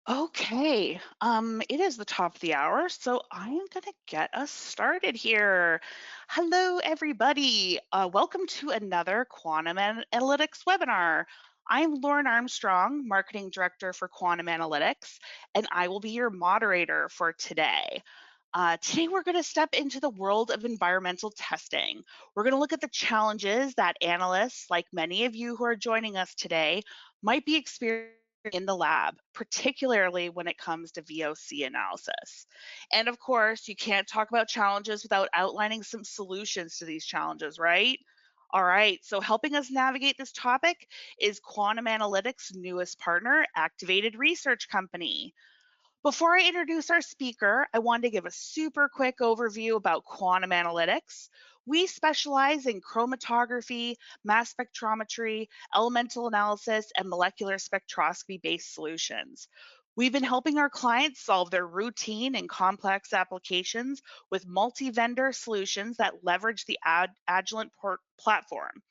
Okay, it is the top of the hour, so I am going to get us started here. Hello, everybody. Welcome to another Quantum Analytics webinar. I'm Lauren Armstrong, Marketing Director for Quantum Analytics, and I will be your moderator for today. Today, we're going to step into the world of environmental testing. We're going to look at the challenges that analysts, like many of you who are joining us today, might be experiencing in the lab, particularly when it comes to VOC analysis. And of course, you can't talk about challenges without outlining some solutions to these challenges, right? All right, so helping us navigate this topic is Quantum Analytics' newest partner, Activated Research Company. Before I introduce our speaker, I wanted to give a super quick overview about quantum analytics. We specialize in chromatography, mass spectrometry, elemental analysis, and molecular spectroscopy based solutions. We've been helping our clients solve their routine and complex applications with multi vendor solutions that leverage the Agilent platform.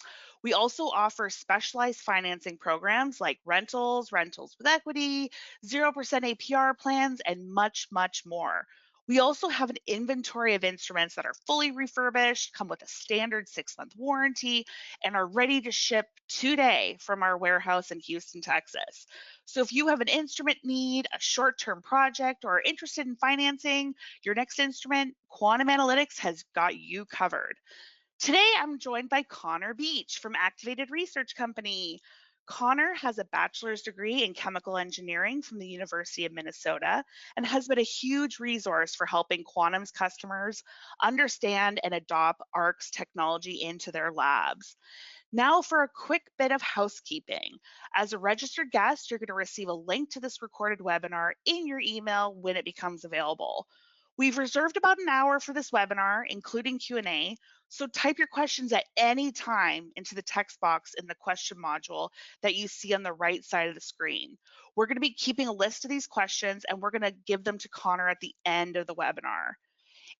We also offer specialized financing programs like rentals with equity, 0% APR plans, and much, much more. We also have an inventory of instruments that are fully refurbished, come with a standard 6-month warranty, and are ready to ship today from our warehouse in Houston, Texas. So if you have an instrument need, a short-term project, or are interested in financing your next instrument, Quantum Analytics has got you covered. Today, I'm joined by Connor Beach from Activated Research Company. Connor has a bachelor's degree in chemical engineering from the University of Minnesota and has been a huge resource for helping Quantum's customers understand and adopt ARC's technology into their labs. Now, for a quick bit of housekeeping. As a registered guest, you're going to receive a link to this recorded webinar in your email when it becomes available. We've reserved about an hour for this webinar, including Q&A, so type your questions at any time into the text box in the question module that you see on the right side of the screen. We're going to be keeping a list of these questions and we're going to give them to Connor at the end of the webinar.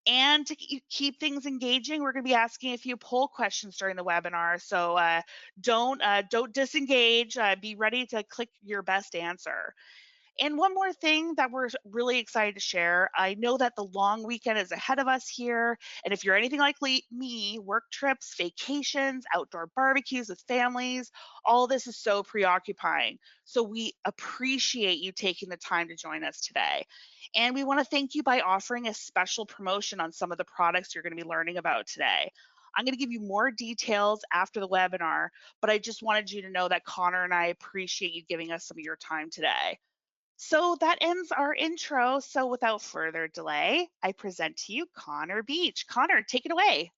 And to keep things engaging, we're going to be asking a few poll questions during the webinar. So don't disengage. Be ready to click your best answer. And one more thing that we're really excited to share, I know that the long weekend is ahead of us here. And if you're anything like me, work trips, vacations, outdoor barbecues with families, all this is so preoccupying. So we appreciate you taking the time to join us today. And we want to thank you by offering a special promotion on some of the products you're going to be learning about today. I'm going to give you more details after the webinar, but I just wanted you to know that Connor and I appreciate you giving us some of your time today. So that ends our intro. So without further delay, I present to you Connor Beach. Connor, take it away.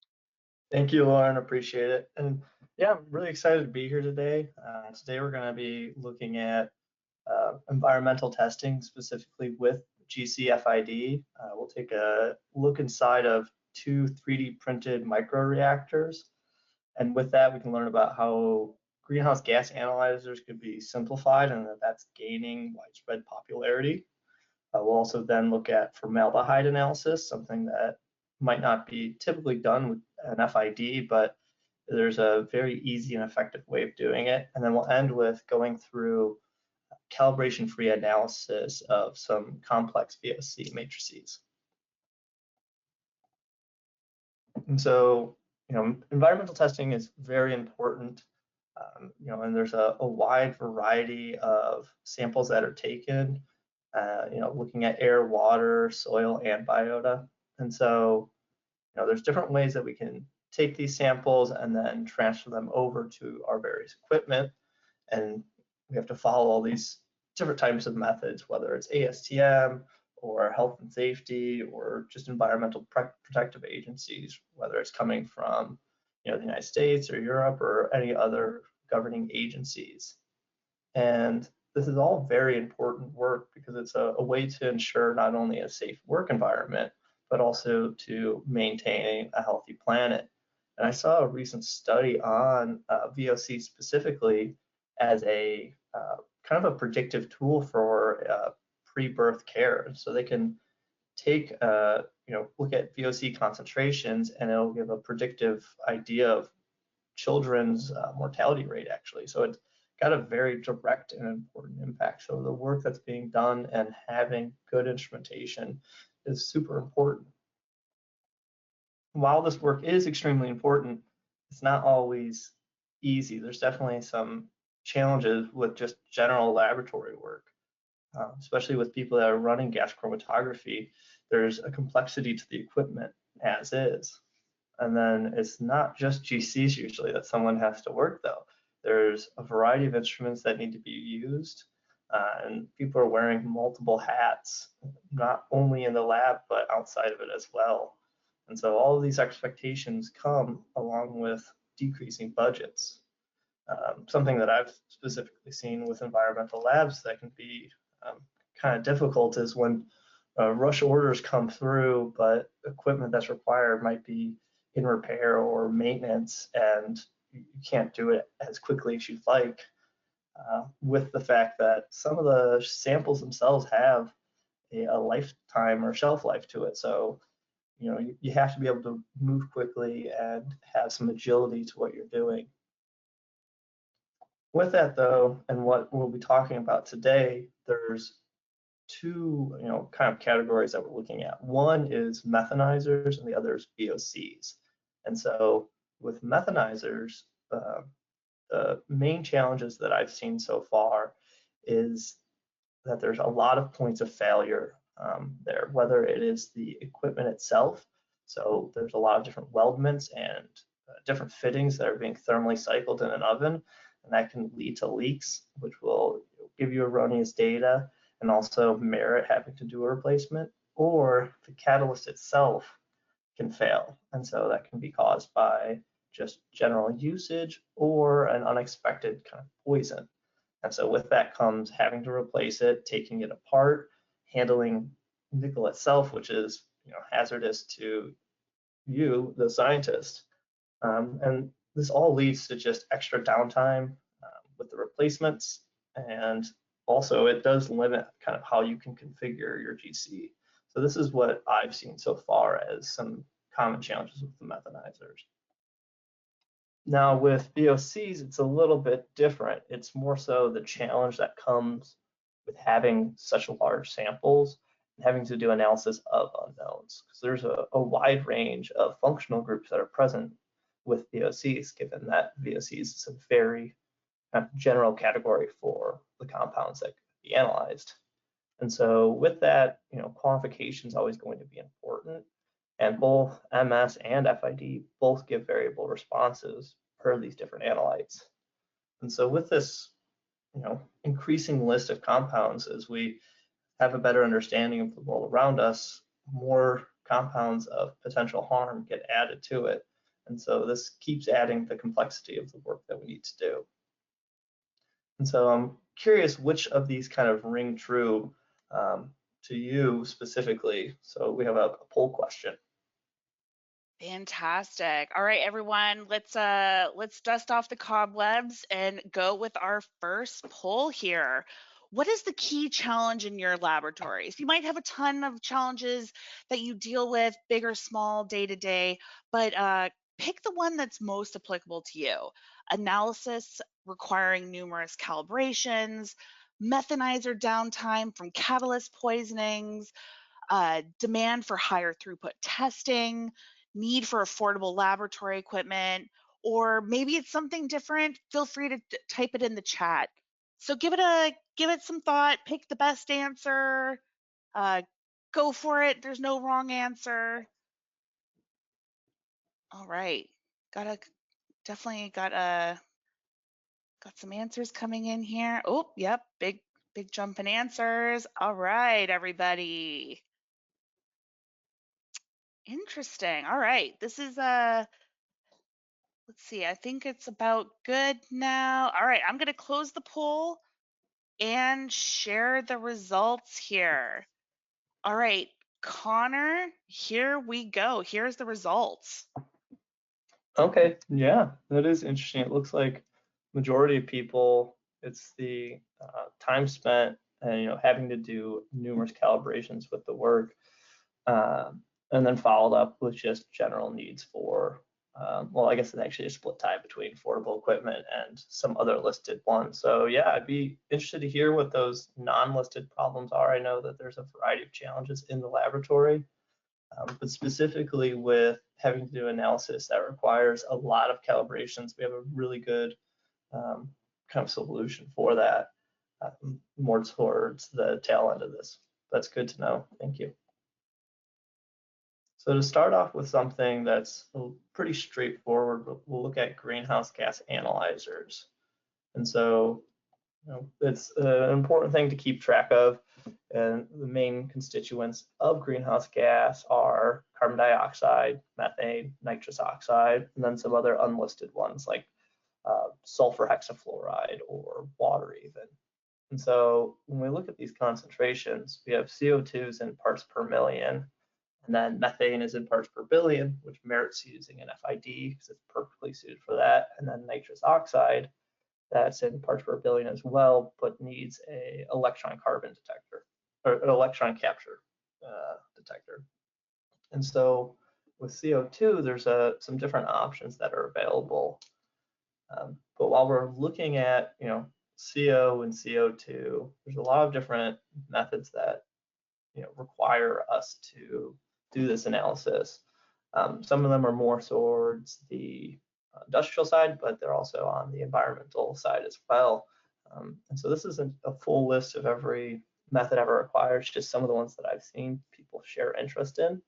Thank you, Lauren. Appreciate it. And yeah, I'm really excited to be here today. Today we're going to be looking at environmental testing, specifically with GC-FID. We'll take a look inside of two 3D printed microreactors. And with that, we can learn about how greenhouse gas analyzers could be simplified and that's gaining widespread popularity. We'll also then look at formaldehyde analysis, something that might not be typically done with an FID, but there's a very easy and effective way of doing it. And then we'll end with going through calibration-free analysis of some complex VOC matrices. And so, environmental testing is very important, and there's a wide variety of samples that are taken, looking at air, water, soil, and biota. And so, there's different ways that we can take these samples and then transfer them over to our various equipment. And we have to follow all these different types of methods, whether it's ASTM or health and safety or just environmental protective agencies, whether it's coming from the United States or Europe or any other governing agencies. And this is all very important work because it's a way to ensure not only a safe work environment, but also to maintain a healthy planet. And I saw a recent study on VOC specifically as a kind of a predictive tool for pre-birth care. So they can take, look at VOC concentrations and it'll give a predictive idea of children's mortality rate actually. So got a very direct and important impact. So the work that's being done and having good instrumentation is super important. While this work is extremely important, it's not always easy. There's definitely some challenges with just general laboratory work, especially with people that are running gas chromatography. There's a complexity to the equipment as is. And then it's not just GCs usually that someone has to work though. There's a variety of instruments that need to be used, and people are wearing multiple hats, not only in the lab, but outside of it as well. And so all of these expectations come along with decreasing budgets. Something that I've specifically seen with environmental labs that can be kind of difficult is when rush orders come through, but equipment that's required might be in repair or maintenance, and you can't do it as quickly as you'd like, with the fact that some of the samples themselves have a lifetime or shelf life to it. So, you have to be able to move quickly and have some agility to what you're doing. With that though, and what we'll be talking about today, there's two kind of categories that we're looking at. One is methanizers and the other is VOCs. And so with methanizers, the main challenges that I've seen so far is that there's a lot of points of failure there, whether it is the equipment itself. So there's a lot of different weldments and different fittings that are being thermally cycled in an oven, and that can lead to leaks, which will give you erroneous data and also merit having to do a replacement. Or the catalyst itself can fail, and so that can be caused by just general usage or an unexpected kind of poison. And so with that comes having to replace it, taking it apart, handling nickel itself, which is hazardous to you, the scientist. And this all leads to just extra downtime with the replacements, and also it does limit kind of how you can configure your GC. So this is what I've seen so far as some common challenges with the methanizers. Now with VOCs, it's a little bit different. It's more so the challenge that comes with having such large samples and having to do analysis of unknowns, because there's a wide range of functional groups that are present with VOCs, given that VOCs is a very kind of general category for the compounds that could be analyzed. And so with that, quantification is always going to be important. And both MS and FID both give variable responses per these different analytes. And so with this, increasing list of compounds, as we have a better understanding of the world around us, more compounds of potential harm get added to it. And so this keeps adding the complexity of the work that we need to do. And so I'm curious which of these kind of ring true to you specifically. So we have a poll question. Fantastic. All right, everyone, let's dust off the cobwebs and go with our first poll here. What is the key challenge in your laboratories? You might have a ton of challenges that you deal with, big or small, day to day, but pick the one that's most applicable to you. Analysis requiring numerous calibrations, methanizer downtime from catalyst poisonings, demand for higher throughput testing, need for affordable laboratory equipment, or maybe it's something different. Feel free to type it in the chat. So give it some thought. Pick the best answer. Uh, go for it. There's no wrong answer. All right, definitely got some answers coming in here. Oh, yep, big jump in answers. All right, everybody. Interesting. All right. This is let's see. I think it's about good now. All right, I'm going to close the poll and share the results here. All right, Connor, here we go. Here's the results. Okay, yeah, that is interesting. It looks like majority of people, it's the time spent and having to do numerous calibrations with the work, and then followed up with just general needs for well, I guess it's actually a split tie between affordable equipment and some other listed ones. So yeah, I'd be interested to hear what those non-listed problems are. I know that there's a variety of challenges in the laboratory, but specifically with having to do analysis that requires a lot of calibrations, we have a really good kind of solution for that, more towards the tail end of this. That's good to know. Thank you. So to start off with something that's pretty straightforward, we'll look at greenhouse gas analyzers. And so, it's an important thing to keep track of. And the main constituents of greenhouse gas are carbon dioxide, methane, nitrous oxide, and then some other unlisted ones like sulfur hexafluoride or water even. And so when we look at these concentrations, we have CO2s in parts per million, and then methane is in parts per billion, which merits using an FID because it's perfectly suited for that. And then nitrous oxide, that's in parts per billion as well, but needs a electron carbon detector or an electron capture detector. And so with CO2, there's some different options that are available. But while we're looking at, CO and CO2, there's a lot of different methods that require us to do this analysis. Some of them are more towards the industrial side, but they're also on the environmental side as well. And so this isn't a full list of every method ever required, it's just some of the ones that I've seen people share interest in.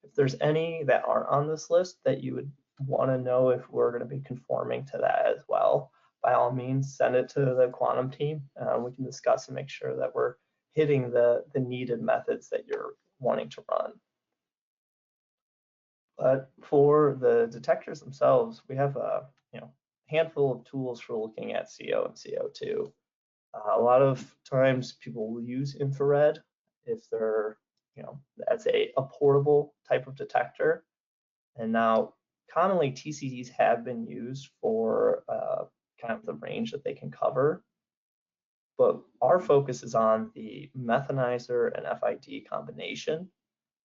If there's any that aren't on this list that you would want to know if we're going to be conforming to that as well, by all means, send it to the quantum team. We can discuss and make sure that we're hitting the needed methods that you're wanting to run. But for the detectors themselves, we have a handful of tools for looking at CO and CO2. A lot of times people will use infrared if they're, as a portable type of detector. And now commonly TCDs have been used for kind of the range that they can cover. But our focus is on the methanizer and FID combination. And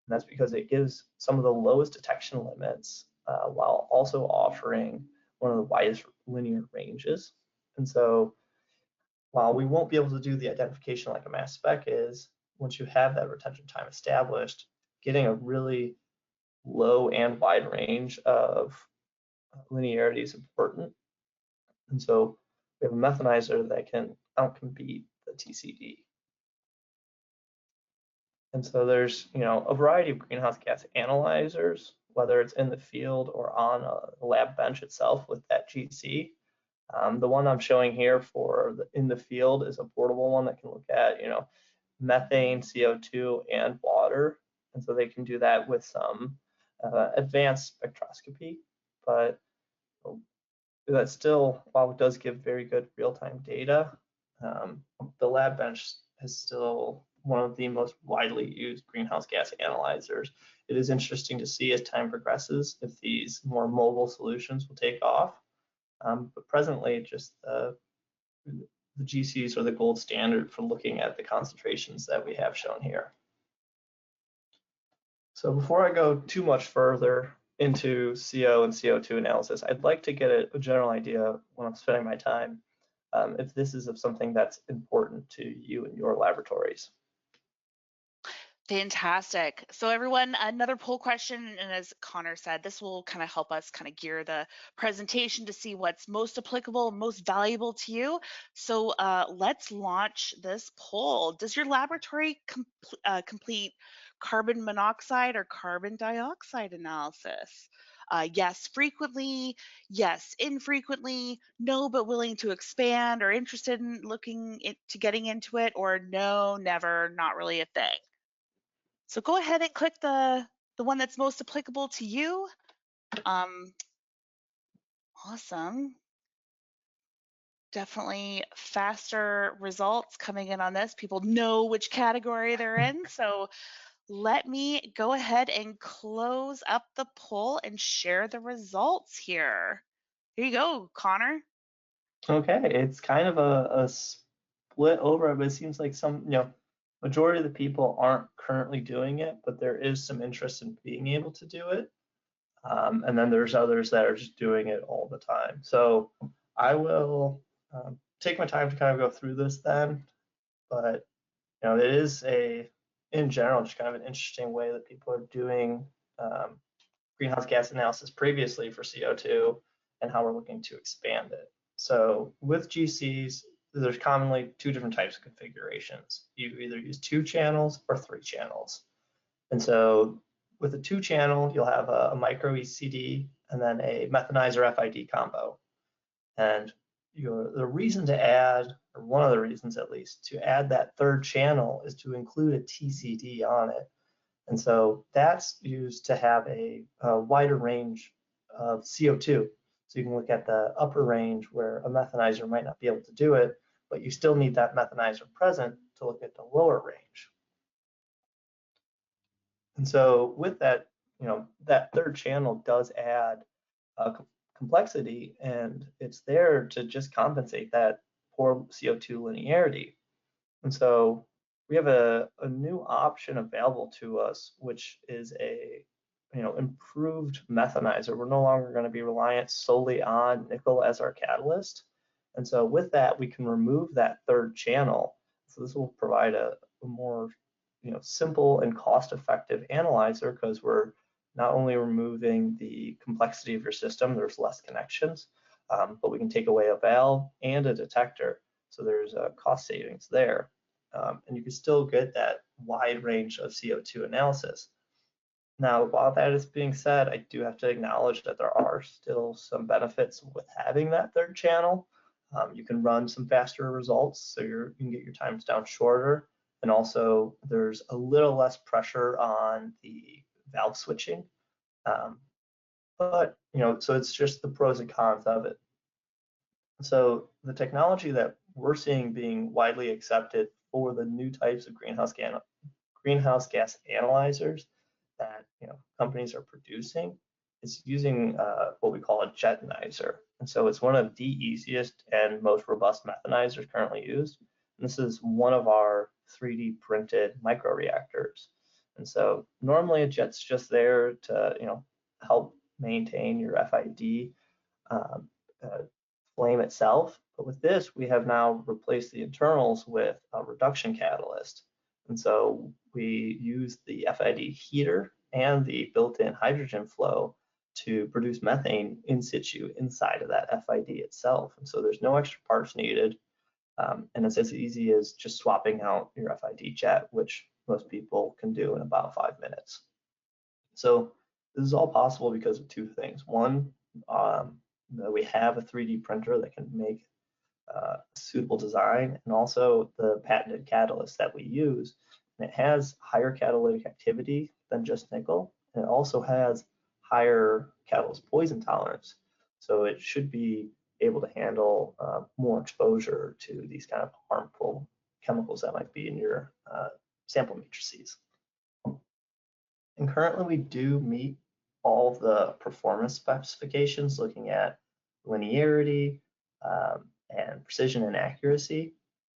that's because it gives some of the lowest detection limits while also offering one of the widest linear ranges. And so while we won't be able to do the identification like a mass spec is, once you have that retention time established, getting a really low and wide range of linearity is important. And so we have a methanizer that can outcompete the TCD. And so there's, a variety of greenhouse gas analyzers, whether it's in the field or on a lab bench itself with that GC. The one I'm showing here for in the field is a portable one that can look at, methane, CO2, and water. And so they can do that with some advanced spectroscopy. But that still, while it does give very good real-time data, the lab bench is still one of the most widely used greenhouse gas analyzers. It is interesting to see as time progresses if these more mobile solutions will take off. But presently, just the GCs are the gold standard for looking at the concentrations that we have shown here. So before I go too much further into CO and CO2 analysis, I'd like to get a general idea when I'm spending my time, if this is of something that's important to you and your laboratories. Fantastic. So everyone, another poll question, and as Connor said, this will kind of help us kind of gear the presentation to see what's most applicable, most valuable to you. So let's launch this poll. Does your laboratory complete carbon monoxide or carbon dioxide analysis? Yes, frequently, yes, infrequently, no, but willing to expand or interested in looking into getting into it, or no, never, not really a thing. So go ahead and click the one that's most applicable to you. Um, awesome. Definitely faster results coming in on this. People know which category they're in. So let me go ahead and close up the poll and share the results here. Here you go, Connor. Okay, it's kind of a split over, but it seems like majority of the people aren't currently doing it, but there is some interest in being able to do it. And then there's others that are just doing it all the time. So I will take my time to kind of go through this then, but it is in general, just kind of an interesting way that people are doing greenhouse gas analysis previously for CO2 and how we're looking to expand it. So with GCs, there's commonly two different types of configurations. You either use 2 channels or 3 channels. And so with a 2 channel, you'll have a micro ECD and then a methanizer FID combo. And the reason to add, or one of the reasons at least, to add that 3rd channel is to include a TCD on it. And so that's used to have a wider range of CO2. So you can look at the upper range where a methanizer might not be able to do it, but you still need that methanizer present to look at the lower range. And so with that, that 3rd channel does add complexity, and it's there to just compensate that poor CO2 linearity. And so we have a new option available to us, which is a improved methanizer. We're no longer going to be reliant solely on nickel as our catalyst. And so with that, we can remove that 3rd channel. So this will provide a more simple and cost-effective analyzer, because we're not only removing the complexity of your system, there's less connections, but we can take away a valve and a detector. So there's a cost savings there. And you can still get that wide range of CO2 analysis. Now, while that is being said, I do have to acknowledge that there are still some benefits with having that 3rd channel. You can run some faster results, so you can get your times down shorter. And also, there's a little less pressure on the valve switching. But, so it's just the pros and cons of it. So the technology that we're seeing being widely accepted for the new types of greenhouse gas analyzers that companies are producing is using what we call a jetanizer. And so it's one of the easiest and most robust methanizers currently used. And this is one of our 3D printed microreactors. And so normally a jet's just there to help maintain your FID flame itself. But with this, we have now replaced the internals with a reduction catalyst. And so we use the FID heater and the built-in hydrogen flow to produce methane in situ inside of that FID itself. And so there's no extra parts needed. And it's as easy as just swapping out your FID jet, which most people can do in about 5 minutes. So this is all possible because of 2 things. One, we have a 3D printer that can make a suitable design, and also the patented catalyst that we use. And it has higher catalytic activity than just nickel, and it also has higher catalyst poison tolerance. So it should be able to handle more exposure to these kind of harmful chemicals that might be in your sample matrices. And currently we do meet all of the performance specifications, looking at linearity and precision and accuracy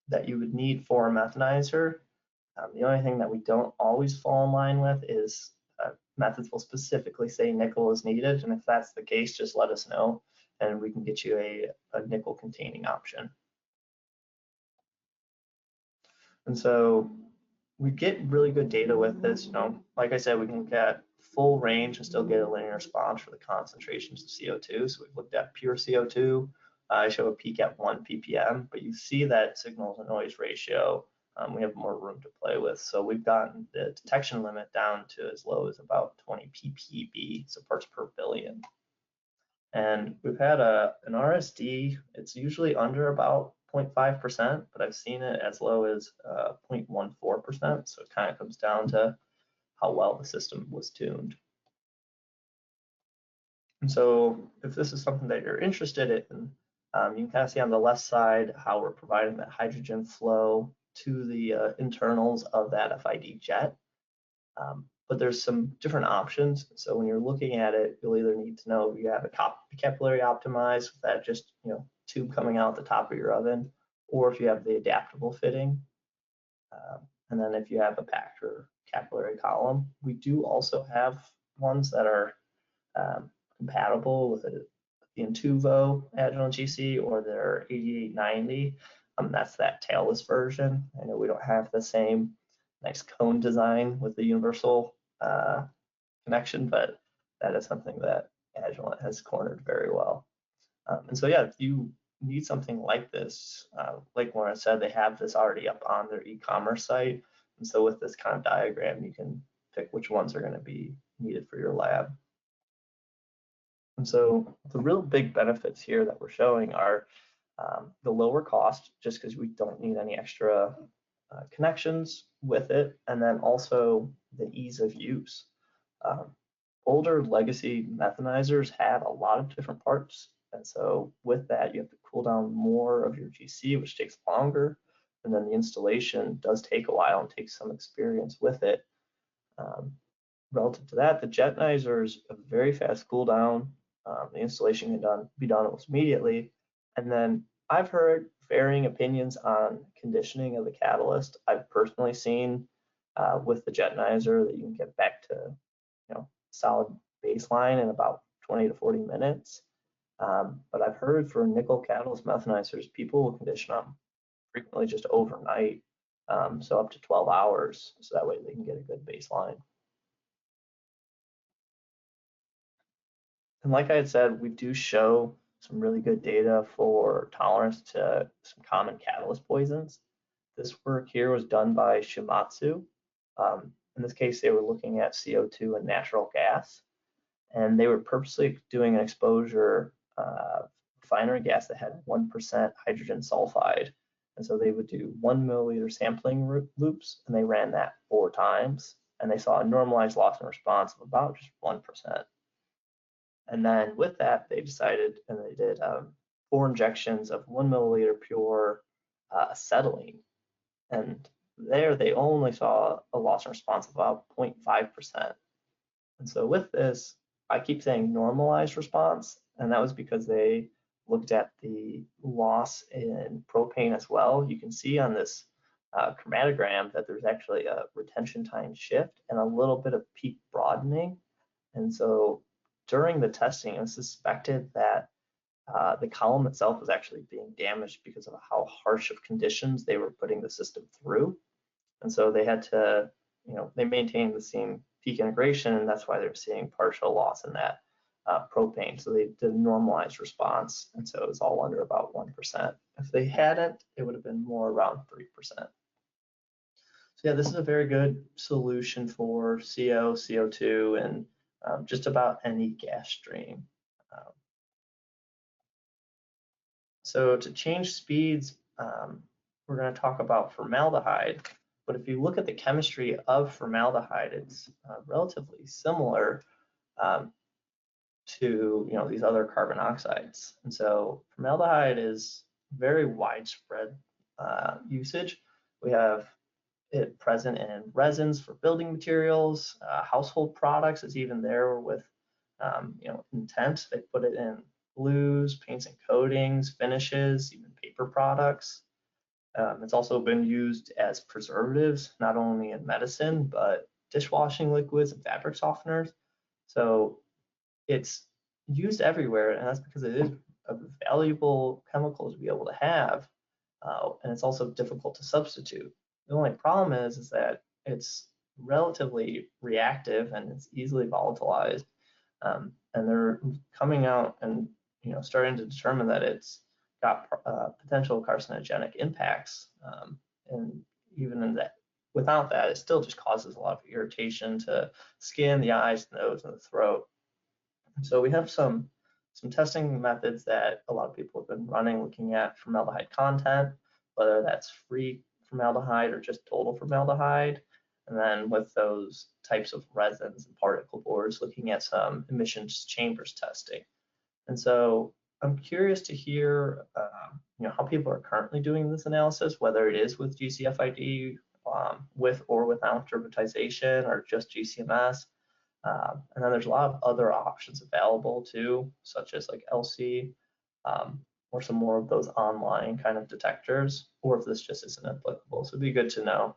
that you would need for a methanizer. The only thing that we don't always fall in line with is methods will specifically say nickel is needed, and if that's the case, just let us know and we can get you a nickel containing option. And so we get really good data with this. Like I said, we can look at full range and still get a linear response for the concentrations of CO2. So we've looked at pure CO2. I show a peak at 1 ppm, but you see that signal to noise ratio. We have more room to play with. So we've gotten the detection limit down to as low as about 20 ppb, so parts per billion. And we've had an RSD, it's usually under about 0.5%, but I've seen it as low as 0.14%. So it kind of comes down to how well the system was tuned. And so if this is something that you're interested in, you can kind of see on the left side how we're providing that hydrogen flow to the internals of that FID jet. But there's some different options. So when you're looking at it, you'll either need to know if you have a capillary optimized with that just tube coming out the top of your oven, or if you have the adaptable fitting. And then if you have a packed or capillary column, we do also have ones that are compatible with the Intuvo Agilent GC or their 8890. That's that tailless version. I know we don't have the same nice cone design with the universal connection, but that is something that Agilent has cornered very well. And so, yeah, if you need something like this, like Lauren said, they have this already up on their e-commerce site. And so with this kind of diagram, you can pick which ones are going to be needed for your lab. And so the real big benefits here that we're showing are the lower cost, just because we don't need any extra connections with it, and then also the ease of use. Um, Older legacy methanizers had a lot of different parts, and so with that, you have to cool down more of your GC, which takes longer, and then the installation does take a while and takes some experience with it. Um, Relative to that, the Jetnizer is a very fast cool down. The installation can be done almost immediately. And then I've heard varying opinions on conditioning of the catalyst. I've personally seen with the Jetnizer that you can get back to solid baseline in about 20 to 40 minutes. But I've heard for nickel catalyst methanizers, people will condition them frequently just overnight, so up to 12 hours, so that way they can get a good baseline. And like I had said, we do show some really good data for tolerance to some common catalyst poisons. This work here was done by Shimatsu. In this case, they were looking at CO2 and natural gas, and they were purposely doing an exposure refinery gas that had 1% hydrogen sulfide. And so they would do 1 milliliter sampling loops, and they ran that 4 times, and they saw a normalized loss in response of about just 1%. And then with that, they decided, and they did 4 injections of 1 milliliter pure acetylene. And there they only saw a loss in response of about 0.5%. And so with this, I keep saying normalized response, and that was because they looked at the loss in propane as well. You can see on this chromatogram that there's actually a retention time shift and a little bit of peak broadening. And so during the testing, it was suspected that the column itself was actually being damaged because of how harsh of conditions they were putting the system through. And so they had to, they maintained the same peak integration, and that's why they're seeing partial loss in that propane. So they did a normalized response, and so it was all under about 1%. If they hadn't, it would have been more around 3%. So yeah, this is a very good solution for CO, CO2, and just about any gas stream. So to change speeds, we're going to talk about formaldehyde. But if you look at the chemistry of formaldehyde, it's relatively similar to these other carbon oxides. And so formaldehyde is very widespread usage. We have it present in resins for building materials, household products is even there with intent. They put it in glues, paints and coatings, finishes, even paper products. It's also been used as preservatives, not only in medicine, but dishwashing liquids and fabric softeners. So it's used everywhere, and that's because it is a valuable chemical to be able to have, and it's also difficult to substitute. The only problem is that it's relatively reactive and it's easily volatilized, and they're coming out and starting to determine that it's got potential carcinogenic impacts, and even in that, without that, it still just causes a lot of irritation to skin, the eyes, the nose, and the throat. So we have some testing methods that a lot of people have been running, looking at formaldehyde content, whether that's free formaldehyde or just total formaldehyde. And then with those types of resins and particle boards, looking at some emissions chambers testing. And so I'm curious to hear how people are currently doing this analysis, whether it is with GC-FID, with or without turbidization, or just GCMS. And then there's a lot of other options available too, such as like LC, or some more of those online kind of detectors, or if this just isn't applicable. So it'd be good to know.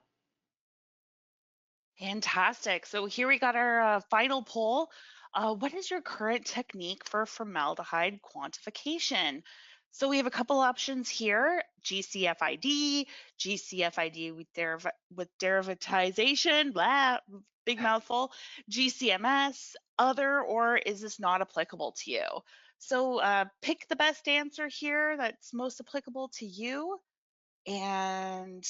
Fantastic. So here we got our final poll. What is your current technique for formaldehyde quantification? So we have a couple options here: GC-FID, GC-FID with derivatization, blah, big mouthful, GCMS, other, or is this not applicable to you? So pick the best answer here that's most applicable to you, and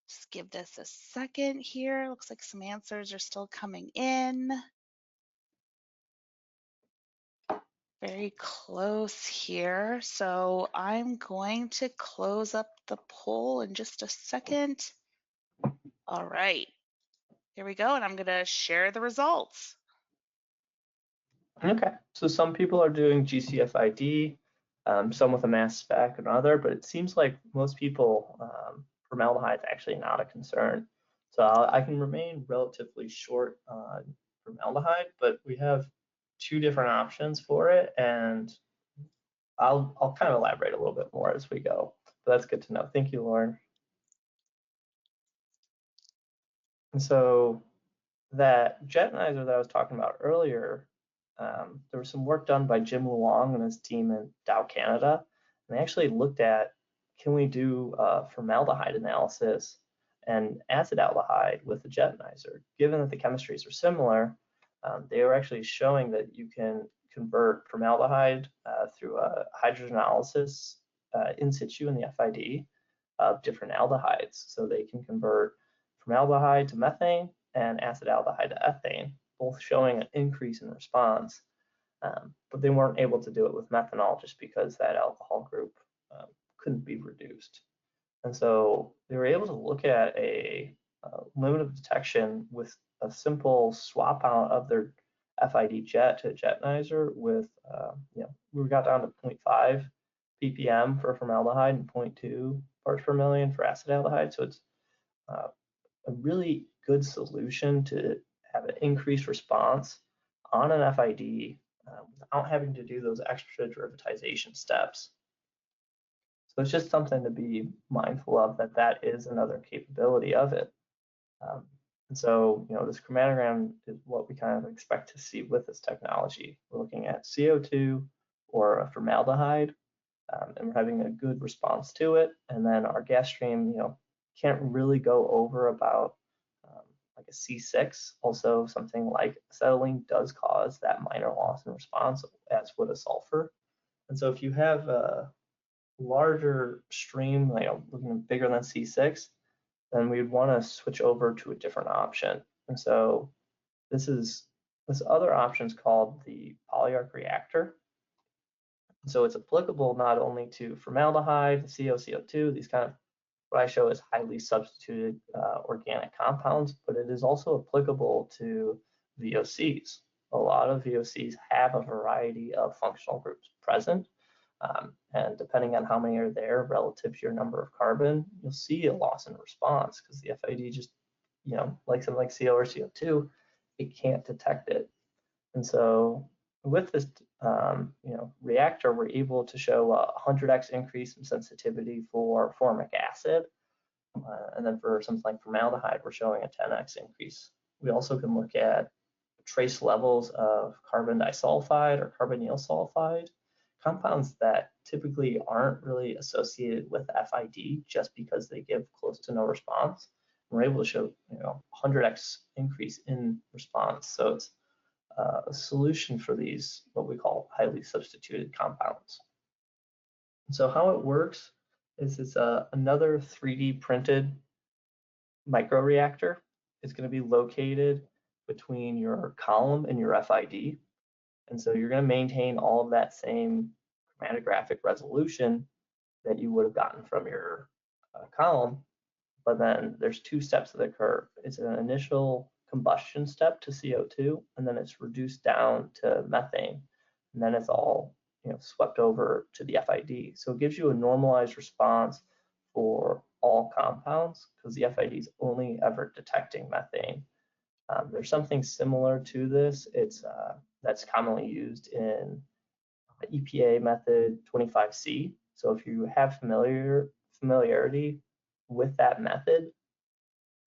just give this a second here. Looks like some answers are still coming in. Very close here. So I'm going to close up the poll in just a second. All right, here we go. And I'm going to share the results. Okay, so some people are doing GC-FID, some with a mass spec and other, but it seems like most people, formaldehyde is actually not a concern. So I can remain relatively short on formaldehyde, but we have two different options for it, and I'll kind of elaborate a little bit more as we go. But that's good to know. Thank you, Lauren. And so that jetonizer that I was talking about earlier, there was some work done by Jim Luong and his team in Dow, Canada. And they actually looked at, can we do formaldehyde analysis and acetaldehyde with the jetonizer? Given that the chemistries are similar, they were actually showing that you can convert formaldehyde through a hydrogenolysis in situ in the FID of different aldehydes. So they can convert formaldehyde to methane and acetaldehyde to ethane, both showing an increase in response. But they weren't able to do it with methanol just because that alcohol group couldn't be reduced. And so they were able to look at a limit of detection with a simple swap out of their FID jet to a jetonizer with, we got down to 0.5 ppm for formaldehyde and 0.2 parts per million for acetaldehyde. So it's a really good solution to have an increased response on an FID without having to do those extra derivatization steps. So it's just something to be mindful of, that is another capability of it. And so, this chromatogram is what we kind of expect to see with this technology. We're looking at CO2 or a formaldehyde, and we're having a good response to it. And then our gas stream, can't really go over about like a C6. Also, something like acetylene does cause that minor loss in response, as would a sulfur. And so if you have a larger stream, looking bigger than C6, then we'd want to switch over to a different option. And so this other option is called the polyarc reactor. So it's applicable not only to formaldehyde, CO, CO2, these kind of what I show is highly substituted organic compounds, but it is also applicable to VOCs. A lot of VOCs have a variety of functional groups present, and depending on how many are there relative to your number of carbon, you'll see a loss in response because the FID just, like something like CO or CO2, it can't detect it. And so with this, reactor, we're able to show a 100x increase in sensitivity for formic acid. And then for something like formaldehyde, we're showing a 10x increase. We also can look at trace levels of carbon disulfide or carbonyl sulfide, compounds that typically aren't really associated with FID just because they give close to no response. We're able to show 100x increase in response. So it's a solution for these, what we call highly substituted compounds. And so how it works is it's another 3D printed microreactor. It's going to be located between your column and your FID. And so you're going to maintain all of that same chromatographic resolution that you would have gotten from your column. But then there's two steps that occur. It's an initial combustion step to CO2, and then it's reduced down to methane. And then it's all swept over to the FID. So it gives you a normalized response for all compounds because the FID is only ever detecting methane. There's something similar to this. It's that's commonly used in EPA method 25C. So if you have familiarity with that method,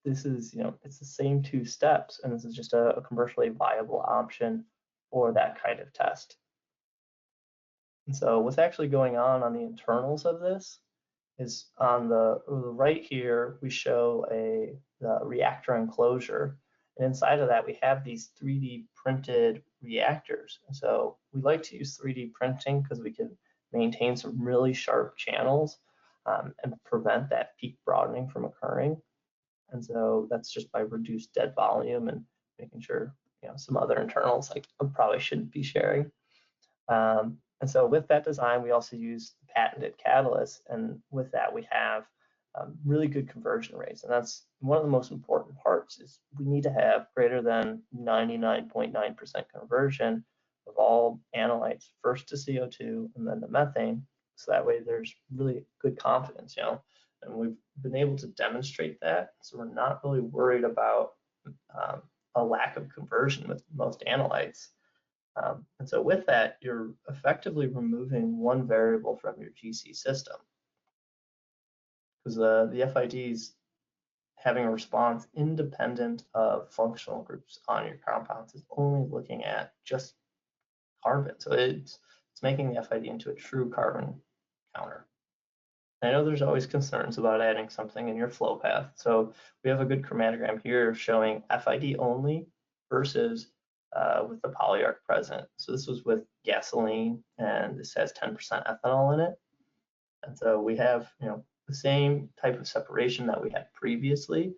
this is, it's the same two steps, and this is just a commercially viable option for that kind of test. And so what's actually going on the internals of this is on the right here, we show the reactor enclosure. And inside of that, we have these 3D printed reactors. And so we like to use 3D printing because we can maintain some really sharp channels and prevent that peak broadening from occurring. And so that's just by reduced dead volume and making sure, some other internals like I probably shouldn't be sharing. And so with that design, we also use patented catalysts. And with that, we have really good conversion rates. And that's one of the most important parts is we need to have greater than 99.9% conversion of all analytes first to CO2 and then to methane. So that way there's really good confidence, and we've been able to demonstrate that. So we're not really worried about a lack of conversion with most analytes. And so with that, you're effectively removing one variable from your GC system because the FIDs having a response independent of functional groups on your compounds is only looking at just carbon. So it's making the FID into a true carbon counter. I know there's always concerns about adding something in your flow path. So we have a good chromatogram here showing FID only versus with the polyarc present. So this was with gasoline, and this has 10% ethanol in it. And so we have, the same type of separation that we had previously.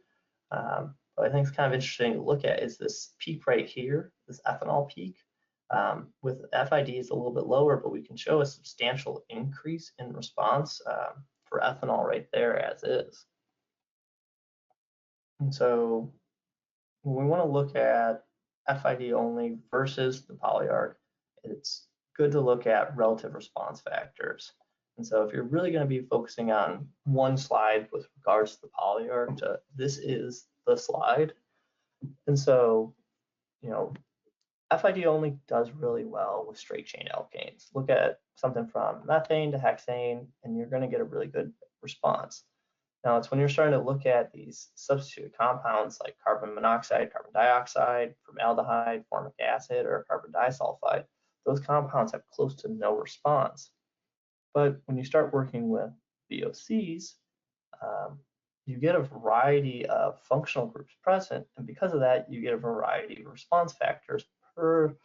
But I think it's kind of interesting to look at is this peak right here, this ethanol peak. With FID it's a little bit lower, but we can show a substantial increase in response for ethanol right there as is. And so when we want to look at FID only versus the polyarc, it's good to look at relative response factors. And so if you're really going to be focusing on one slide with regards to the polyarc, this is the slide. And so, FID only does really well with straight chain alkanes. Look at something from methane to hexane, and you're going to get a really good response. Now, it's when you're starting to look at these substituted compounds like carbon monoxide, carbon dioxide, formaldehyde, formic acid, or carbon disulfide, those compounds have close to no response. But when you start working with VOCs, you get a variety of functional groups present, and because of that, you get a variety of response factors per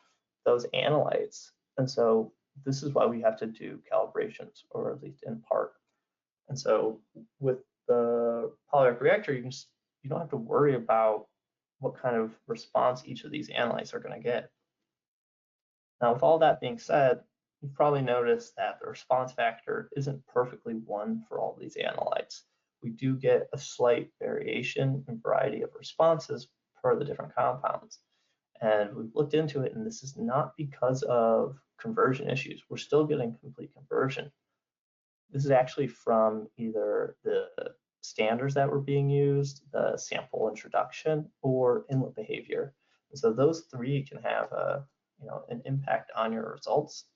those analytes. And so this is why we have to do calibrations, or at least in part. And so with the polyarc reactor, you don't have to worry about what kind of response each of these analytes are going to get. Now, with all that being said, you've probably noticed that the response factor isn't perfectly one for all these analytes. We do get a slight variation in variety of responses per the different compounds. And we've looked into it, and this is not because of conversion issues. We're still getting complete conversion. This is actually from either the standards that were being used, the sample introduction, or inlet behavior. And so those three can have an impact on your results,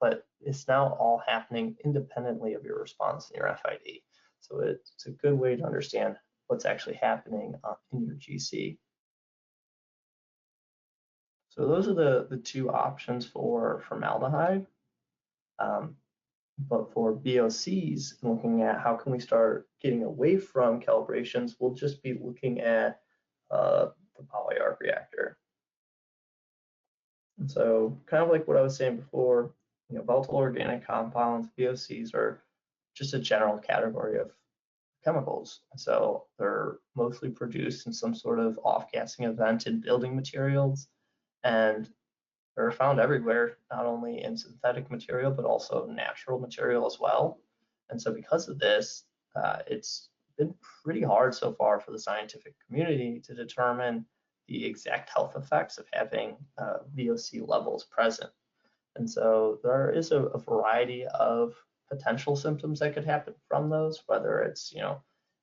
but it's now all happening independently of your response in your FID. So it's a good way to understand what's actually happening in your GC. So those are the two options for formaldehyde. But for VOCs, looking at how can we start getting away from calibrations, we'll just be looking at the polyarc reactor. And so kind of like what I was saying before, volatile organic compounds, VOCs, are just a general category of chemicals. So they're mostly produced in some sort of off-gassing event in building materials, and they're found everywhere, not only in synthetic material, but also natural material as well. And so because of this, it's been pretty hard so far for the scientific community to determine the exact health effects of having VOC levels present. And so there is a variety of potential symptoms that could happen from those, whether it's,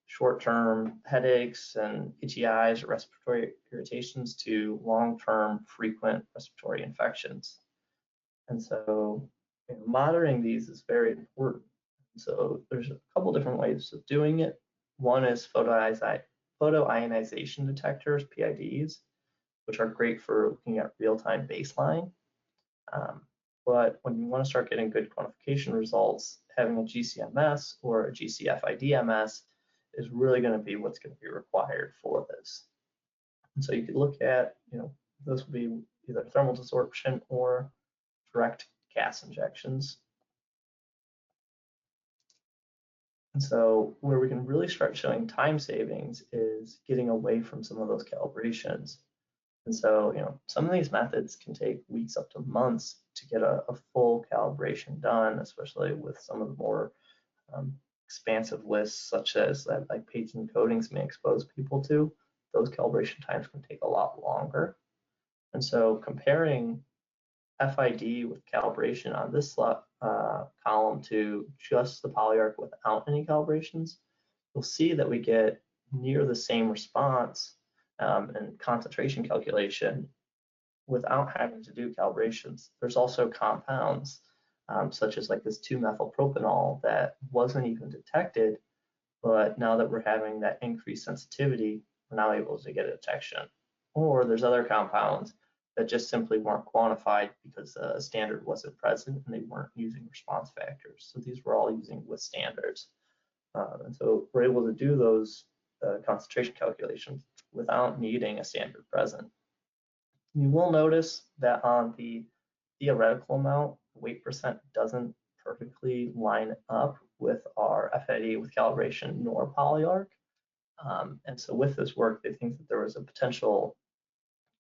short-term headaches and itchy eyes or respiratory irritations to long-term frequent respiratory infections. And so monitoring these is very important. So there's a couple different ways of doing it. One is photoionization detectors, PIDs, which are great for looking at real-time baseline. But when you want to start getting good quantification results, having a GCMS or a GC-FID is really going to be what's going to be required for this. And so you could look at, this will be either thermal desorption or direct gas injections. And so where we can really start showing time savings is getting away from some of those calibrations. And so, some of these methods can take weeks up to months to get a full calibration done, especially with some of the more expansive lists, such as that like paints and coatings may expose people to. Those calibration times can take a lot longer. And so comparing FID with calibration on this column to just the polyarc without any calibrations, you'll see that we get near the same response and concentration calculation without having to do calibrations. There's also compounds such as like this 2-methylpropanol that wasn't even detected, but now that we're having that increased sensitivity, we're now able to get a detection. Or there's other compounds that just simply weren't quantified because the standard wasn't present and they weren't using response factors. So these were all using with standards. And so we're able to do those concentration calculations without needing a standard present. You will notice that on the theoretical amount, the weight percent doesn't perfectly line up with our FID with calibration nor polyarc. And so with this work, they think that there was a potential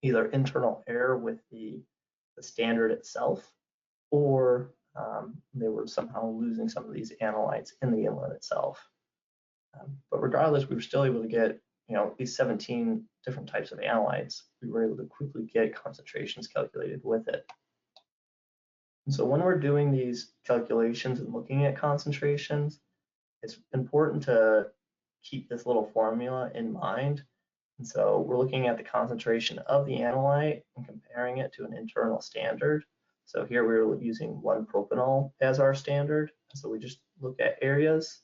either internal error with the standard itself, or they were somehow losing some of these analytes in the inlet itself. But regardless, we were still able to get these 17 different types of analytes. We were able to quickly get concentrations calculated with it. And so when we're doing these calculations and looking at concentrations, it's important to keep this little formula in mind. And so we're looking at the concentration of the analyte and comparing it to an internal standard. So here we're using 1-propanol as our standard. So we just look at areas,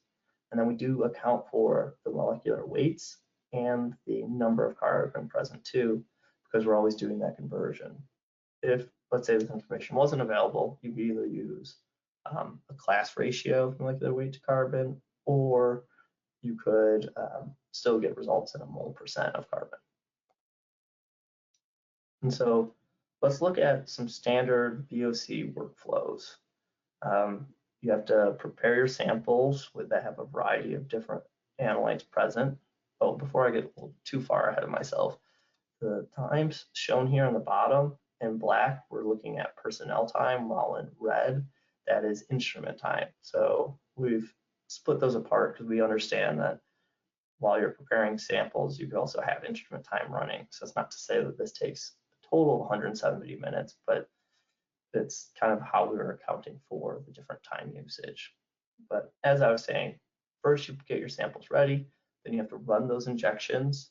and then we do account for the molecular weights and the number of carbon present too, because we're always doing that conversion. If, let's say, this information wasn't available, you could either use a class ratio of molecular weight to carbon, or you could still get results in a mole percent of carbon. And so let's look at some standard VOC workflows. You have to prepare your samples that have a variety of different analytes present. Oh, before I get a little too far ahead of myself, the times shown here on the bottom in black, we're looking at personnel time, while in red, that is instrument time. So we've split those apart because we understand that while you're preparing samples, you could also have instrument time running. So it's not to say that this takes a total of 170 minutes, but it's kind of how we were accounting for the different time usage. But as I was saying, first you get your samples ready, then you have to run those injections.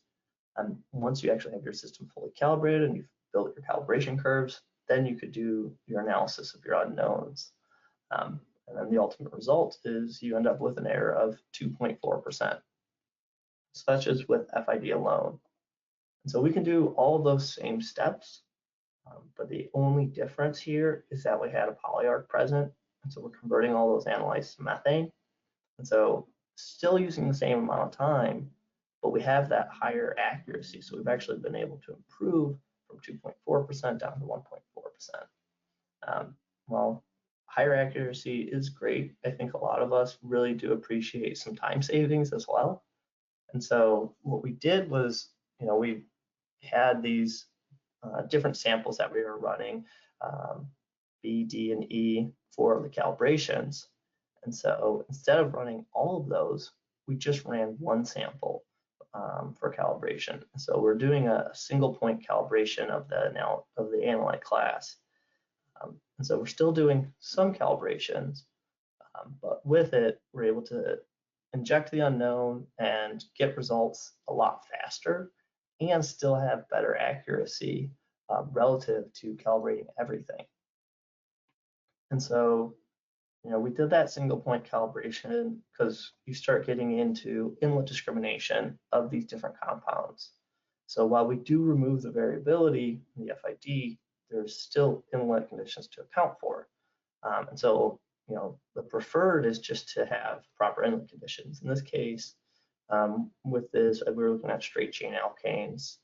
And once you actually have your system fully calibrated and you've built your calibration curves, then you could do your analysis of your unknowns. And then the ultimate result is you end up with an error of 2.4%, such as with FID alone. And so we can do all of those same steps, but the only difference here is that we had a polyarc present, and so we're converting all those analytes to methane. And so still using the same amount of time, but we have that higher accuracy. So we've actually been able to improve from 2.4% down to 1.4%. Well, higher accuracy is great. I think a lot of us really do appreciate some time savings as well. And so what we did was, we had these different samples that we were running, B, D, and E for the calibrations. And so instead of running all of those, we just ran one sample for calibration. So we're doing a single point calibration of the analyte class. And so we're still doing some calibrations, but with it, we're able to inject the unknown and get results a lot faster and still have better accuracy relative to calibrating everything. And so, we did that single point calibration because you start getting into inlet discrimination of these different compounds. So while we do remove the variability in the FID, there's still inlet conditions to account for. And so, the preferred is just to have proper inlet conditions. In this case, with this, we were looking at straight chain alkanes.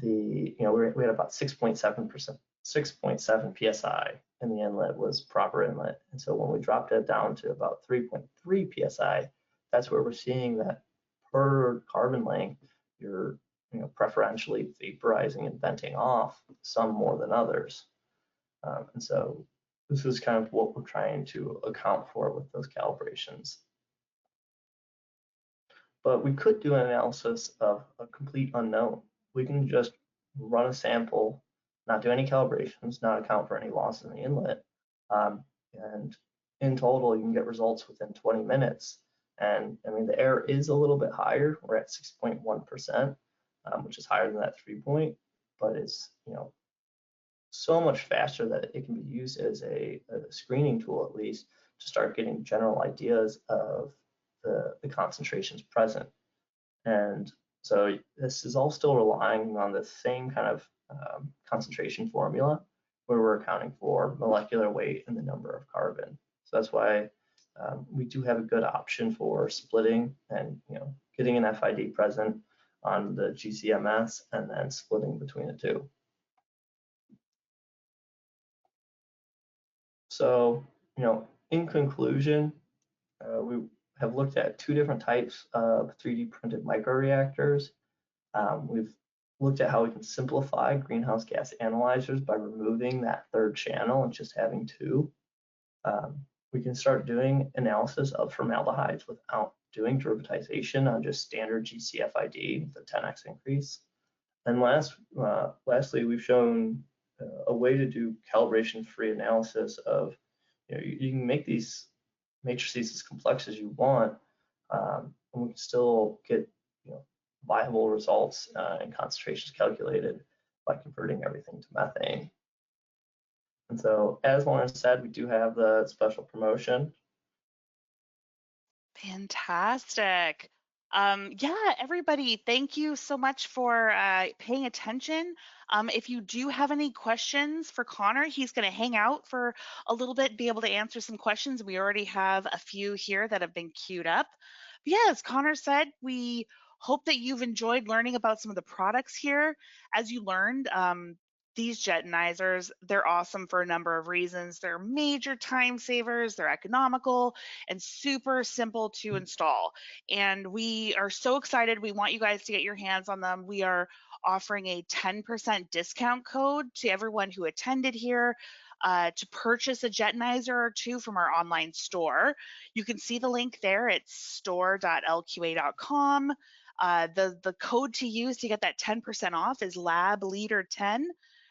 We had about 6.7 psi, and the inlet was proper inlet. And so when we dropped it down to about 3.3 psi, that's where we're seeing that per carbon length, you're preferentially vaporizing and venting off some more than others. And so this is kind of what we're trying to account for with those calibrations. But we could do an analysis of a complete unknown. We can just run a sample, not do any calibrations, not account for any losses in the inlet. And in total, you can get results within 20 minutes. And I mean, the error is a little bit higher. We're at 6.1%, which is higher than that 3 point, but it's so much faster that it can be used as a screening tool, at least, to start getting general ideas of the concentrations present. And so this is all still relying on the same kind of concentration formula, where we're accounting for molecular weight and the number of carbon. So that's why we do have a good option for splitting and getting an FID present on the GCMS and then splitting between the two. So, in conclusion, we have looked at two different types of 3D printed microreactors. We've looked at how we can simplify greenhouse gas analyzers by removing that third channel and just having two. We can start doing analysis of formaldehydes without doing derivatization on just standard GC-FID with a 10x increase. And lastly, we've shown a way to do calibration-free analysis of, you can make these matrices as complex as you want, and we can still get, viable results and concentrations calculated by converting everything to methane. And so, as Lauren said, we do have the special promotion. Fantastic. Yeah, everybody, thank you so much for paying attention. If you do have any questions for Connor, he's going to hang out for a little bit, be able to answer some questions. We already have a few here that have been queued up. But yeah, as Connor said, we hope that you've enjoyed learning about some of the products here. As you learned, these jetonizers, they're awesome for a number of reasons. They're major time savers, they're economical, and super simple to install. And we are so excited. We want you guys to get your hands on them. We are offering a 10% discount code to everyone who attended here. To purchase a jetonizer or two from our online store. You can see the link there. It's store.lqa.com. The code to use to get that 10% off is LabLeader10.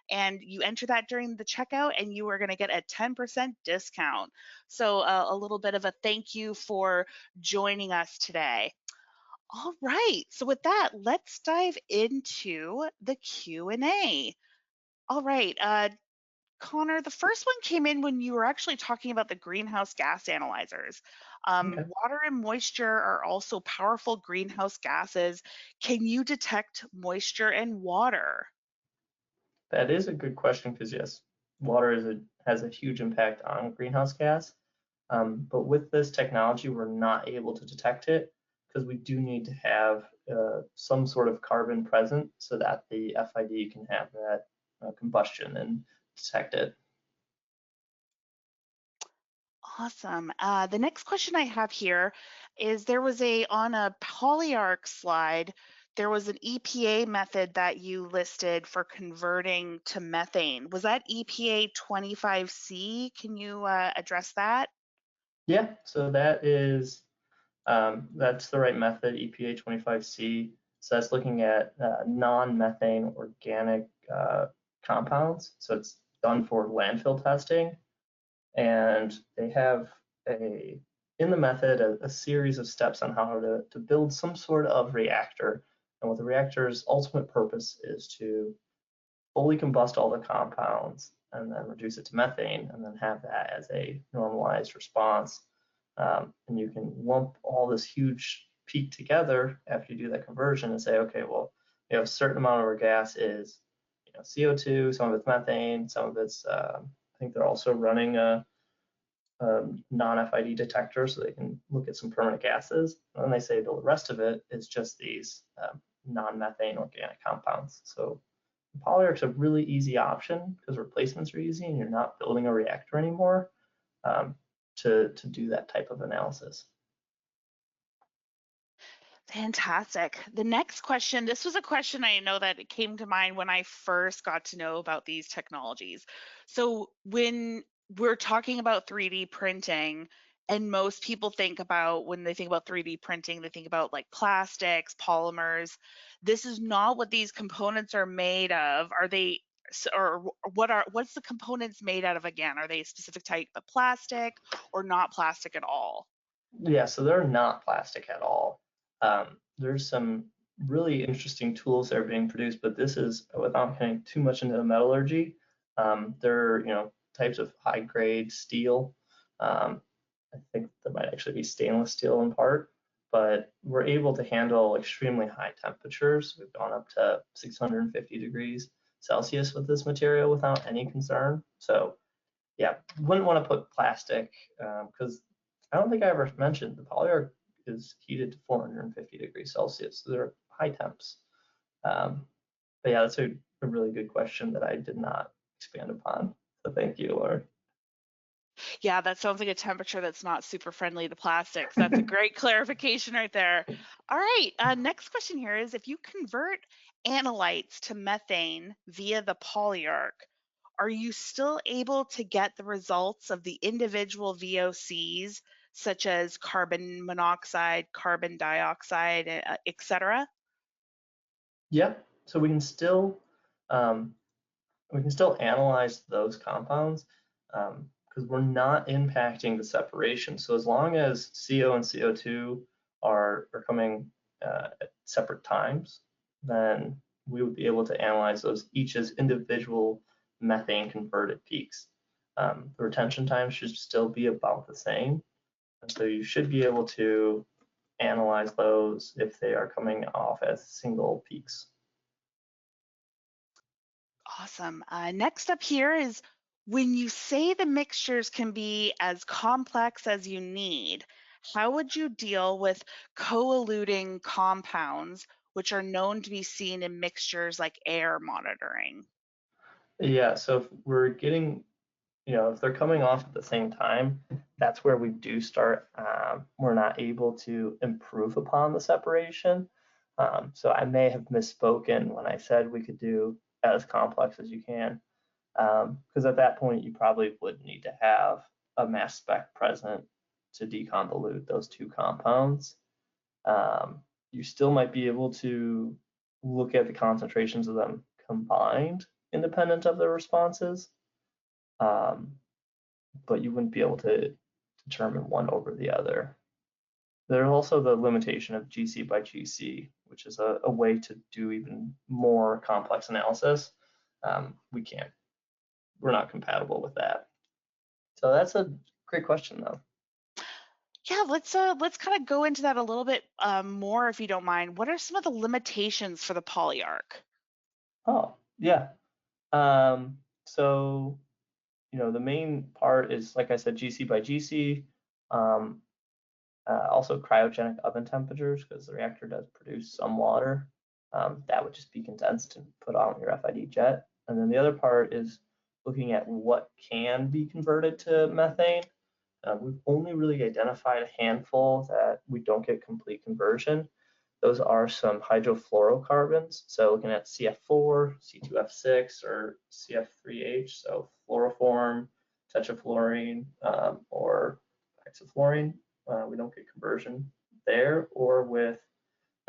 And you enter that during the checkout and you are going to get a 10% discount. So a little bit of a thank you for joining us today. All right, so with that, let's dive into the Q&A. All right, Connor, the first one came in when you were actually talking about the greenhouse gas analyzers. Okay. Water and moisture are also powerful greenhouse gases. Can you detect moisture and water? That is a good question because yes, water has a huge impact on greenhouse gas. But with this technology, we're not able to detect it because we do need to have some sort of carbon present so that the FID can have that combustion and detect it. Awesome. The next question I have here is on a polyarc slide, there was an EPA method that you listed for converting to methane. Was that EPA 25C? Can you address that? Yeah, so that's the right method, EPA 25C. So that's looking at non-methane organic compounds. So it's done for landfill testing. And they have in the method a series of steps on how to build some sort of reactor. And what the reactor's ultimate purpose is to fully combust all the compounds and then reduce it to methane and then have that as a normalized response. And you can lump all this huge peak together after you do that conversion and say, okay, well, a certain amount of our gas is CO2, some of it's methane, some of it's I think they're also running a non-FID detector so they can look at some permanent gases. And then they say the rest of it is just these non-methane organic compounds. So polyarc's a really easy option because replacements are easy and you're not building a reactor anymore um, to do that type of analysis. Fantastic. The next question, this was a question I know that it came to mind when I first got to know about these technologies. So when we're talking about 3D printing, and most people think about when they think about 3D printing, they think about like plastics, polymers. This is not what these components are made of. Are they or what's the components made out of again? Are they a specific type of plastic or not plastic at all? Yeah, so they're not plastic at all. There's some really interesting tools that are being produced, but this is without getting too much into the metallurgy. They're types of high grade steel. Um, I think that might actually be stainless steel in part, but we're able to handle extremely high temperatures. We've gone up to 650 degrees Celsius with this material without any concern. So yeah, wouldn't want to put plastic because I don't think I ever mentioned the polyarc is heated to 450 degrees Celsius. So they're high temps. Um, but yeah, that's a really good question that I did not expand upon. So thank you, Lauren. Yeah, that sounds like a temperature that's not super friendly to plastics. That's a great clarification right there. All right, next question here is if you convert analytes to methane via the polyarc, are you still able to get the results of the individual VOCs, such as carbon monoxide, carbon dioxide, et cetera? Yeah, so um, we can still analyze those compounds because we're not impacting the separation. So as long as CO and CO2 are coming at separate times, then we would be able to analyze those each as individual methane converted peaks. The retention time should still be about the same. And so you should be able to analyze those if they are coming off as single peaks. Awesome. Next up here is when you say the mixtures can be as complex as you need, how would you deal with co-eluting compounds, which are known to be seen in mixtures like air monitoring? Yeah, so if we're getting if they're coming off at the same time, that's where we do start. We're not able to improve upon the separation. So I may have misspoken when I said we could do as complex as you can, because at that point you probably would need to have a mass spec present to deconvolute those two compounds. You still might be able to look at the concentrations of them combined, independent of their responses. Um, but you wouldn't be able to determine one over the other. There's also the limitation of GC by GC, which is a way to do even more complex analysis. We can't, we're not compatible with that. So that's a great question though. Yeah, let's kind of go into that a little bit more if you don't mind. What are some of the limitations for the polyarc? Oh, yeah. So, the main part is, like I said, GC by GC. Um, Also cryogenic oven temperatures because the reactor does produce some water. That would just be condensed and put on your FID jet. And then the other part is looking at what can be converted to methane. We've only really identified a handful that we don't get complete conversion. Those are some hydrofluorocarbons. So looking at CF4, C2F6, or CF3H, so fluoroform, tetrafluorine, or hexafluorine. We don't get conversion there, or with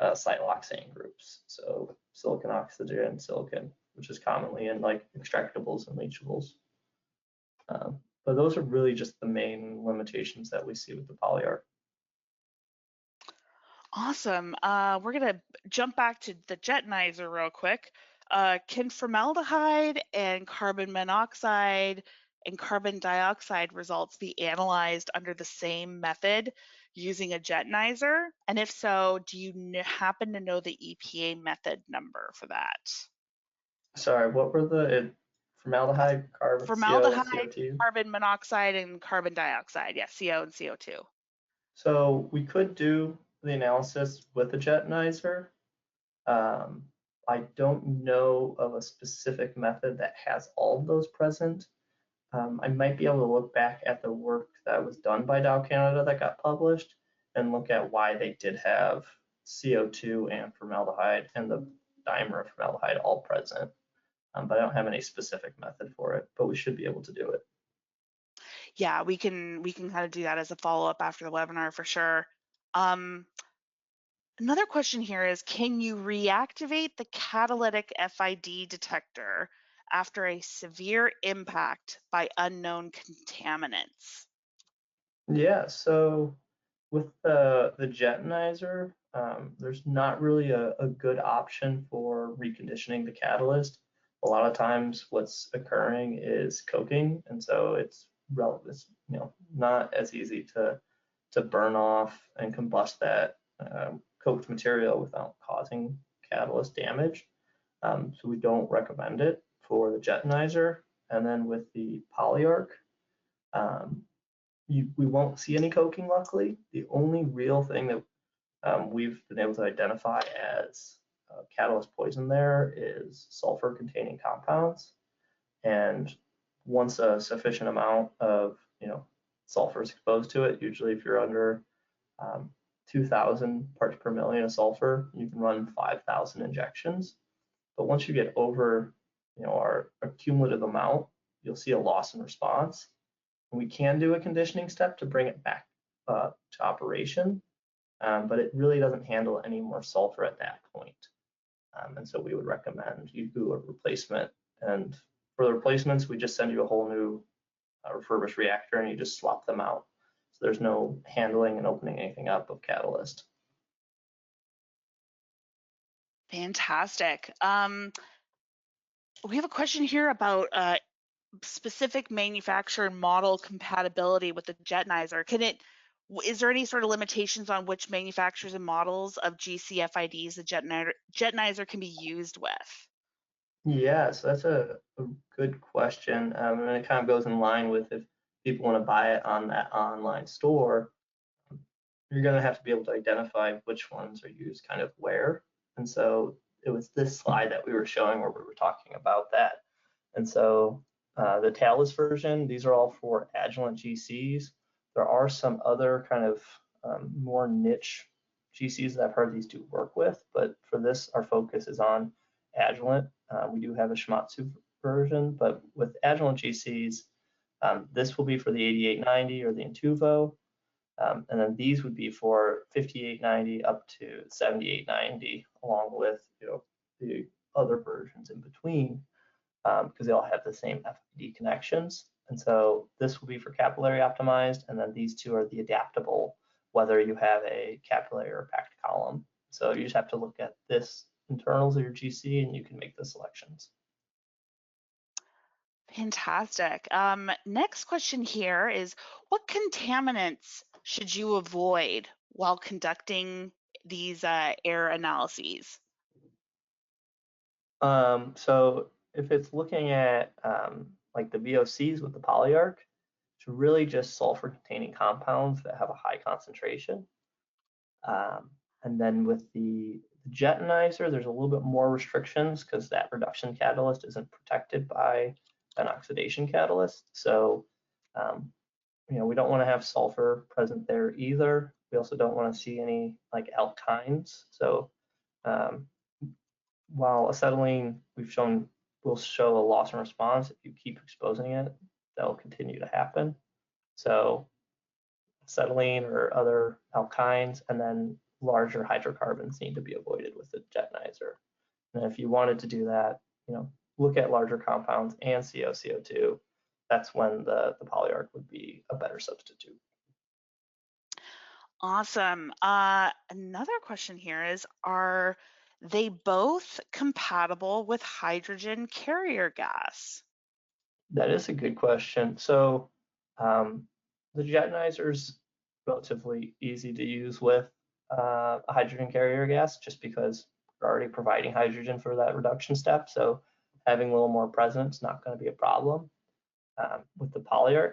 siloxane groups. So silicon oxygen, silicon, which is commonly in like extractables and leachables. But those are really just the main limitations that we see with the polyarc. Awesome. We're gonna jump back to the jetonizer real quick. Can formaldehyde and carbon monoxide and carbon dioxide results be analyzed under the same method using a jetonizer? And if so, do you happen to know the EPA method number for that? Sorry, what were formaldehyde, carbon, CO, and Formaldehyde, CO2? carbon monoxide, and carbon dioxide. Yes, CO and CO2. So we could do the analysis with a jetonizer. Um, I don't know of a specific method that has all of those present. I might be able to look back at the work that was done by Dow Canada that got published and look at why they did have CO2 and formaldehyde and the dimer of formaldehyde all present. But I don't have any specific method for it, but we should be able to do it. Yeah, we can kind of do that as a follow-up after the webinar for sure. Um, Another question here is, can you reactivate the catalytic FID detector after a severe impact by unknown contaminants? Yeah, so with the jetonizer, there's not really a good option for reconditioning the catalyst. A lot of times what's occurring is coking, and so it's not as easy to burn off and combust that coked material without causing catalyst damage. So we don't recommend it for the jetonizer. And then with the polyarc, um, we won't see any coking, luckily. The only real thing that we've been able to identify as catalyst poison there is sulfur containing compounds. And once a sufficient amount of sulfur is exposed to it, usually if you're under 2,000 parts per million of sulfur, you can run 5,000 injections. But once you get over our cumulative amount, you'll see a loss in response. We can do a conditioning step to bring it back to operation, but it really doesn't handle any more sulfur at that point. And so we would recommend you do a replacement. And for the replacements, we just send you a whole new refurbished reactor and you just swap them out. So there's no handling and opening anything up of catalyst. Fantastic. We have a question here about specific manufacturer and model compatibility with the jetonizer. Is there any sort of limitations on which manufacturers and models of GC-FIDs the jetonizer can be used with? Yeah, so that's a good question. And it kind of goes in line with if people want to buy it on that online store, you're going to have to be able to identify which ones are used kind of where. And so it was this slide that we were showing where we were talking about that. And so the Talus version, these are all for Agilent GCs. There are some other kind of more niche GCs that I've heard these do work with, but for this, our focus is on Agilent. We do have a Shimatsu version, but with Agilent GCs, this will be for the 8890 or the Intuvo. And then these would be for 5890 up to 7890, along with the other versions in between, because they all have the same FID connections. And so this will be for capillary optimized, and then these two are the adaptable, whether you have a capillary or a packed column. So you just have to look at this internals of your GC and you can make the selections. Fantastic. Next question here is, what contaminants should you avoid while conducting these air analyses? So if it's looking at like the VOCs with the polyarc, it's really just sulfur containing compounds that have a high concentration. And then with the jetonizer, there's a little bit more restrictions because that reduction catalyst isn't protected by an oxidation catalyst. So, we don't want to have sulfur present there either. We also don't want to see any like alkynes. So, while acetylene we've shown will show a loss in response, if you keep exposing it, that will continue to happen. So acetylene or other alkynes, and then larger hydrocarbons need to be avoided with the jetonizer. And if you wanted to do that, look at larger compounds and CO, CO2. That's when the polyarc would be a better substitute. Awesome. Another question here is, are they both compatible with hydrogen carrier gas? That is a good question. So the jetonizer is relatively easy to use with a hydrogen carrier gas just because we're already providing hydrogen for that reduction step. So having a little more presence is not going to be a problem. With the polyarc,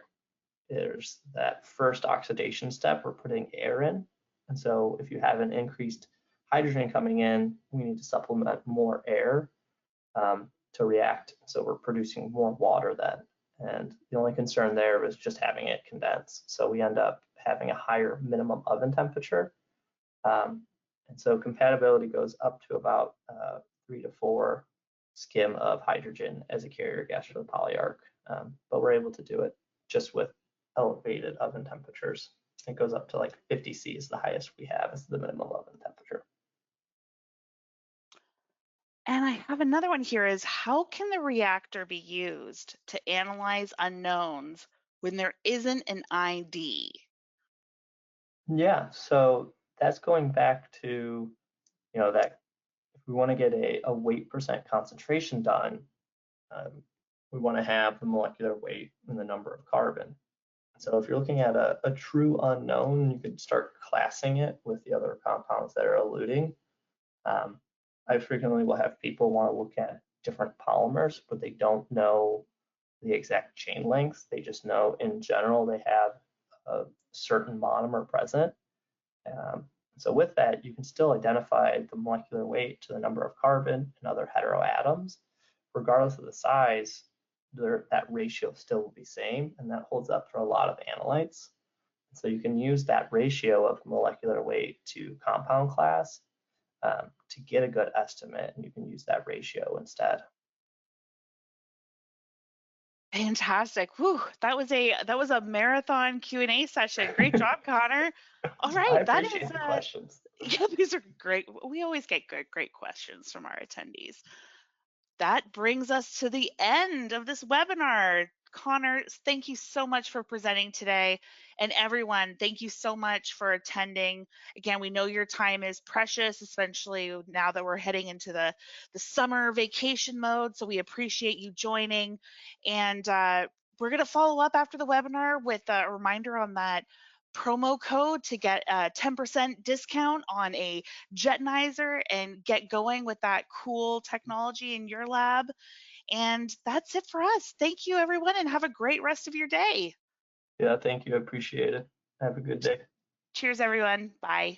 there's that first oxidation step, we're putting air in. And so if you have an increased hydrogen coming in, we need to supplement more air to react. So we're producing more water then. And the only concern there was just having it condense. So we end up having a higher minimum oven temperature. And so compatibility goes up to about 3 to 4 skim of hydrogen as a carrier gas for the polyarc. But we're able to do it just with elevated oven temperatures. It goes up to like 50 C is the highest we have as the minimum oven temperature. And I have another one here is how can the reactor be used to analyze unknowns when there isn't an ID? Yeah, so that's going back to, that if we want to get a weight percent concentration done, um, we want to have the molecular weight and the number of carbon. So if you're looking at a true unknown, you could start classing it with the other compounds that are eluting. I frequently will have people want to look at different polymers, but they don't know the exact chain lengths. They just know in general they have a certain monomer present. So with that, you can still identify the molecular weight to the number of carbon and other heteroatoms. Regardless of the size, that ratio still will be same, and that holds up for a lot of analytes. So you can use that ratio of molecular weight to compound class to get a good estimate, and you can use that ratio instead. Fantastic. Whew, that was a marathon Q&A session. Great job, Connor. All I right, that is appreciate the questions. yeah, these are great. We always get great questions from our attendees. That brings us to the end of this webinar. Connor, thank you so much for presenting today. And everyone, thank you so much for attending. Again, we know your time is precious, especially now that we're heading into the summer vacation mode. So we appreciate you joining. And we're going to follow up after the webinar with a reminder on that promo code to get a 10% discount on a jetonizer and get going with that cool technology in your lab. And that's it for us. Thank you, everyone, and have a great rest of your day. Yeah, thank you. I appreciate it. Have a good day. Cheers, everyone. Bye.